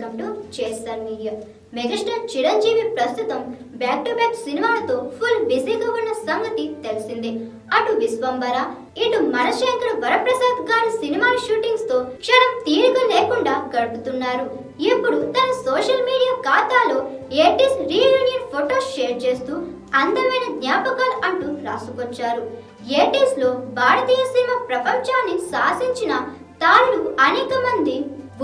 Welcome to chaser media. Megastar Chiranjeevi ప్రస్తుతం back to back సినిమాలతో full బిజీగా ఉన్న సంగతి తెలిసిందే. అటు విశ్వంబర, ఇటు మనశంకర వరప్రసాద్ గారి సినిమాల షూటింగ్స్ తో క్షణం తీరిక లేకుండా గడుపుతున్నారు. ఇప్పుడు తన సోషల్ మీడియా ఖాతాలో 80s రీయూనియన్ ఫోటోస్ షేర్ చేస్తూ అందమైన జ్ఞాపకాలు అంటూ రాసుకొచ్చారు. 80s లో భారతీయ సినిమా ప్రపంచాన్ని శాసించిన తారలు అనేక మంది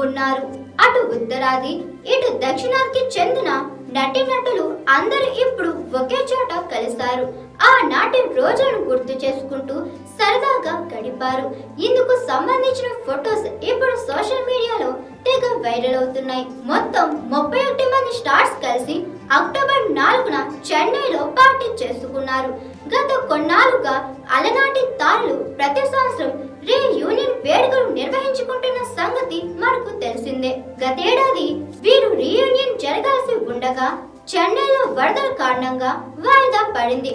ఉన్నారు. అటు ఉత్తరాది, ఇటు దక్షిణాదికి చెందిన నటీనటులు అందరూ ఇప్పుడు ఒకే చోట కలిశారు. ఆ నాటి రోజులను గుర్తు చేసుకుంటూ సరదాగా గడిపారు. ఇందుకు సంబంధించిన ఫొటోస్ ఇప్పుడు సోషల్ మీడియాలో తెగ వైరల్ అవుతున్నాయి. మొత్తం 31 మంది స్టార్స్ కలిసి అక్టోబర్ 4న చెన్నైలో పార్టీ చేసుకున్నారు. గత కొన్నాళ్ళుగా అలనాటి తారలు ప్రతి సంవత్సరం రీయూనియన్ వేడుకలు నిర్వహించుకుంటున్న సంగతి మనకు తెలిసిందే. గతేడాది వీరు రీయూనియన్ జరగాల్సి ఉండగా చెన్నైలో వరదల కారణంగా వాయిదా పడింది.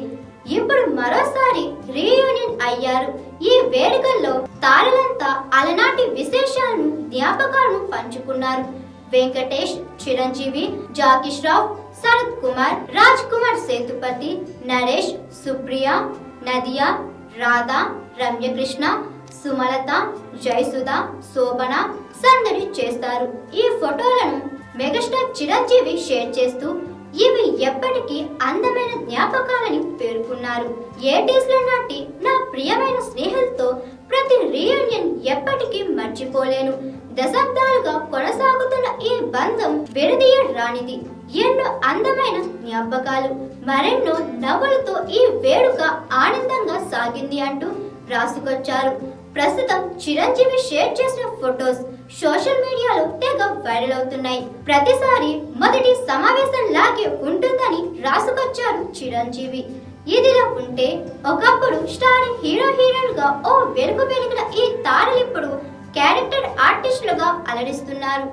ఇప్పుడు మరోసారి రీయూనియన్ అయ్యారు. ఈ వేడుకల్లో తారలంతా అలనాటి విశేషాలను, జ్ఞాపకాలను పంచుకున్నారు. వెంకటేష్, చిరంజీవి, జాకీ ష్రాఫ్, శరత్ కుమార్, రాజ్ కుమార్ సేతుపతి, నరేష్, సుప్రియ, నదియా, రాధా, రమ్యకృష్ణ, సుమలత, జయసుధ, శోభన సందడి చేస్తారు. ఈ ఫోటోలను మెగాస్టార్ చిరంజీవి షేర్ చేస్తూ ఇవి ఎప్పటికీ అందమైన జ్ఞాపకాలని పేర్కొన్నారు. 80s లో నాటి నా ప్రియమైన స్నేహితులతో ప్రతి రీయూనియన్ ఎప్పటికీ మర్చిపోలేను. దశాబ్దాలుగా కొనసాగుతున్న ఈ బంధం విడదీయరానిది. ఎన్నో అందమైన జ్ఞాపకాలు, మరెన్నో నవ్వులతో ఈ వేడుక ఆనందంగా సాగింది అంటూ రాసుకొచ్చారు. ప్రస్తుతం చిరంజీవి షేర్ చేసిన ఫొటోస్ సోషల్ మీడియాలో తెగ వైరల్ అవుతున్నాయి. ప్రతిసారి మొదటి సమావేశం లాగే ఉంటుందని రాసుకొచ్చారు చిరంజీవి. ఇదిలా ఉంటే ఒకప్పుడు స్టార్ హీరోయిన్లుగా ఓ వెలుగు వెలిగిన ఈ తారలు ఇప్పుడు క్యారెక్టర్ ఆర్టిస్టులుగా అలరిస్తున్నారు.